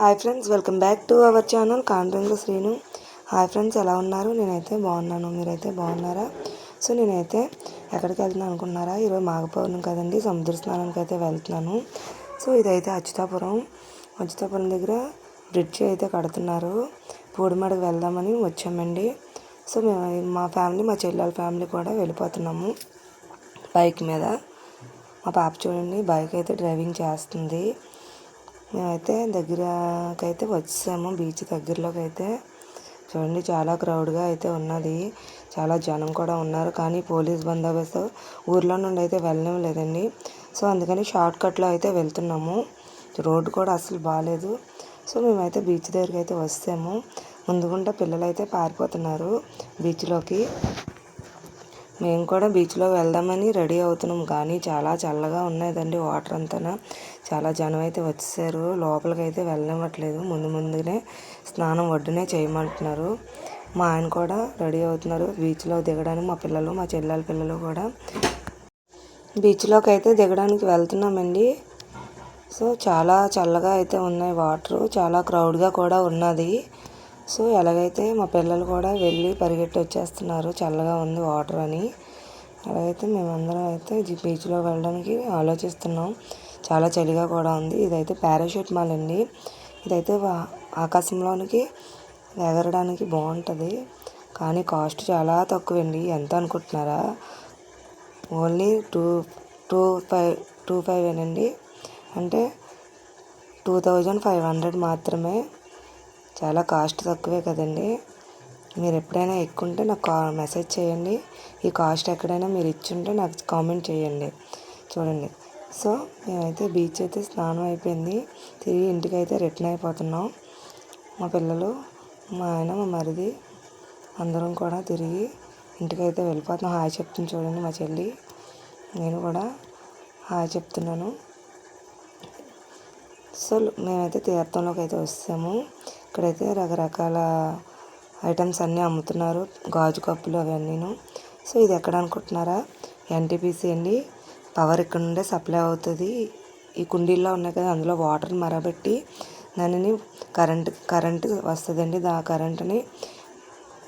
Hi friends, welcome back to our channel Kandrangula Srinu. Hi friends, ఎలా ఉన్నారు? నేనైతే బాగున్నాను. మీరైతే బాగున్నారా? సో నేనైతే ఎక్కడికి వెళ్తున్నాను అనుకున్నారా? ఈరోజు మాఘ పౌర్ణమి కదండి, సముద్ర స్నానానికి అయితే వెళ్తున్నాను. సో ఇదైతే అచ్యుతాపురం దగ్గర బ్రిడ్జ్ అయితే కడుతున్నారు. పూడిమడకు వెళ్దామని వచ్చామండి. సో మేము మా ఫ్యామిలీ, మా చెల్లెల ఫ్యామిలీ కూడా వెళ్ళిపోతున్నాము బైక్ మీద. మా పాప చూడండి, బైక్ అయితే డ్రైవింగ్ చేస్తుంది. మేమైతే దగ్గరకైతే వచ్చాము, బీచ్ దగ్గరలోకి అయితే. చూడండి, చాలా క్రౌడ్గా అయితే ఉన్నది, చాలా జనం కూడా ఉన్నారు. కానీ పోలీస్ బందోబస్తు ఊర్లో నుండి అయితే వెళ్ళలేదండి. సో అందుకని షార్ట్ కట్లో అయితే వెళ్తున్నాము. రోడ్డు కూడా అసలు బాగాలేదు. సో మేమైతే బీచ్ దగ్గరికి అయితే వస్తాము. ముందుగుండా పిల్లలు అయితే పారిపోతున్నారు బీచ్లోకి. మేము కూడా బీచ్లో వెళ్దామని రెడీ అవుతున్నాం, కానీ చాలా చల్లగా ఉన్నదండి వాటర్ అంతా. చాలా జనం అయితే వచ్చేసారు, లోపలికి అయితే వెళ్ళనివ్వట్లేదు. ముందునే స్నానం ఒడ్డునే చేయమంటున్నారు. మా ఆయన కూడా రెడీ అవుతున్నారు బీచ్లో దిగడానికి. మా పిల్లలు, మా చెల్లెల పిల్లలు కూడా బీచ్లోకి అయితే దిగడానికి వెళ్తున్నామండి. సో చాలా చల్లగా అయితే ఉన్నాయి వాటర్, చాలా క్రౌడ్గా కూడా ఉన్నది. సో ఎలాగైతే మా పిల్లలు కూడా వెళ్ళి పరిగెట్టి వచ్చేస్తున్నారు, చల్లగా ఉంది వాటర్ అని. అలాగైతే మేమందరం అయితే బీచ్లో వెళ్ళడానికి ఆలోచిస్తున్నాం. చాలా చలిగా కూడా ఉంది. ఇదైతే పారాషూట్ మాల్ అండి. ఇదైతే ఆకాశంలోనికి ఎగరడానికి బాగుంటుంది, కానీ కాస్ట్ చాలా తక్కువ అండి. ఎంత అనుకుంటున్నారా? ఓన్లీ టూ ఫైవ్ అండి, అంటే 2500 మాత్రమే. చాలా కాస్ట్ తక్కువే కదండి. మీరు ఎప్పుడైనా ఎక్కుంటే నాకు మెసేజ్ చేయండి. ఈ కాస్ట్ ఎక్కడైనా మీరు ఇచ్చుంటే నాకు కామెంట్ చేయండి. చూడండి, సో మేమైతే బీచ్ అయితే స్నానం అయిపోయింది, తిరిగి ఇంటికి అయితే రిటర్న్ అయిపోతున్నాం. మా పిల్లలు, మా ఆయన, మా మరిది అందరం కూడా తిరిగి ఇంటికి అయితే వెళ్ళిపోతున్నాం. హాయ్ చెప్తుంది చూడండి మా చెల్లి. నేను కూడా హాయ్ చెప్తున్నాను. సో మేమైతే తీర్థంలోకి అయితే వస్తాము. ఇక్కడైతే రకరకాల ఐటమ్స్ అన్నీ అమ్ముతున్నారు, గాజు కప్పులు అవన్నీను. సో ఇది ఎక్కడ అనుకుంటున్నారా? ఎన్టీపీసీ అండి. పవర్ ఇక్కడ నుండే సప్లై అవుతుంది. ఈ కుండీల్లో ఉన్నాయి కదా, అందులో వాటర్ మరబెట్టి దానిని కరెంటు వస్తుందండి. కరెంటుని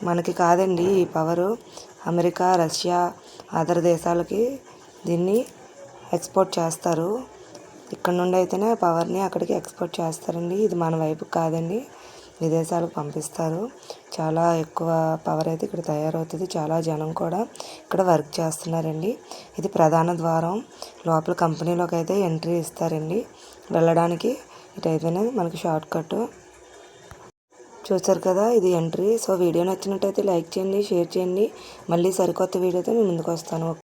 మనకి కాదండి, ఈ పవరు అమెరికా, రష్యా, అదర్ దేశాలకి దీన్ని ఎక్స్పోర్ట్ చేస్తారు. ఇక్కడ నుండి అయితేనే పవర్ని అక్కడికి ఎక్స్పోర్ట్ చేస్తారండి. ఇది మన వైపు కాదండి, విదేశాలకు పంపిస్తారు. చాలా ఎక్కువ పవర్ అయితే ఇక్కడ తయారవుతుంది. చాలా జనం కూడా ఇక్కడ వర్క్ చేస్తున్నారండి. ఇది ప్రధాన ద్వారం. లోపల కంపెనీలోకి అయితే ఎంట్రీ ఇస్తారండి వెళ్ళడానికి. ఇటైతేనే మనకి షార్ట్ కట్. చూసారు కదా, ఇది ఎంట్రీ. సో వీడియో నచ్చినట్టయితే లైక్ చేయండి, షేర్ చేయండి. మళ్ళీ సరికొత్త వీడియోతో నేను ముందుకు వస్తాను.